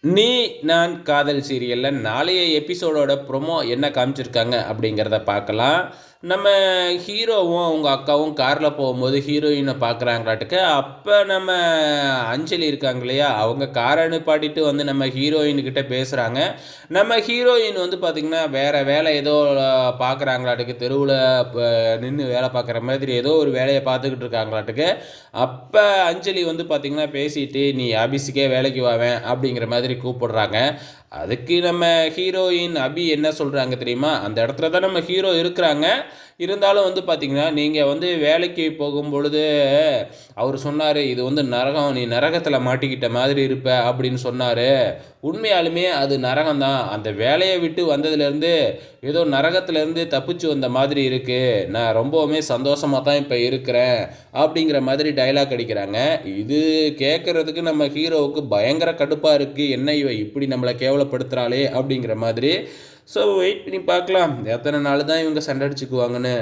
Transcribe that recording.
நீ நான் காதல் சீரியலில் நாளைய எபிசோடோட ப்ரொமோ என்ன காமிச்சிருக்காங்க அப்படிங்கிறத பார்க்கலாம். நம்ம ஹீரோவும் அவங்க அக்காவும் காரில் போகும்போது ஹீரோயினை பார்க்குறாங்களாட்டுக்கு. அப்போ நம்ம அஞ்சலி இருக்காங்க இல்லையா, அவங்க காரை நிப்பாட்டிட்டு வந்து நம்ம ஹீரோயின்கிட்ட பேசுகிறாங்க. நம்ம ஹீரோயின் வந்து பார்த்திங்கன்னா வேறு வேலை ஏதோ பார்க்குறாங்களாட்டுக்கு, தெருவில் நின்று வேலை பார்க்குற மாதிரி ஏதோ ஒரு வேலையை பார்த்துக்கிட்டு இருக்காங்களாட்டுக்கு. அப்போ அஞ்சலி வந்து பார்த்திங்கன்னா பேசிட்டு, நீ ஆஃபீஸுக்கே வேலைக்கு வாவேன் அப்படிங்கிற மாதிரி கூப்பிடுறாங்க. அதுக்கு நம்ம ஹீரோயின் அபி என்ன சொல்கிறாங்க தெரியுமா, அந்த இடத்துல தான் நம்ம ஹீரோ இருக்கிறாங்க. இருந்தாலும் வந்து பார்த்திங்கன்னா, நீங்கள் வந்து வேலைக்கு போகும்பொழுது அவர் சொன்னார், இது வந்து நரகம், நீ நரகத்தில் மாட்டிக்கிட்ட மாதிரி இருப்ப அப்படின்னு சொன்னார். உண்மையாலுமே அது நரகம் தான். அந்த வேலையை விட்டு வந்ததுலேருந்து ஏதோ நரகத்துலேருந்து தப்பிச்சு வந்த மாதிரி இருக்குது. நான் ரொம்பவுமே சந்தோஷமாக தான் இப்போ இருக்கிறேன் அப்படிங்கிற மாதிரி டைலாக் அடிக்கிறாங்க. இது கேட்குறதுக்கு நம்ம ஹீரோவுக்கு பயங்கர கடுப்பாக இருக்குது. என்ன இவ இப்படி நம்மளை கேவலப்படுத்துகிறாளே அப்படிங்கிற மாதிரி. ஸோ வெயிட் பண்ணி பார்க்கலாம் எத்தனை நாள் தான் இவங்க சண்டை அடிச்சுக்குவாங்கன்னு.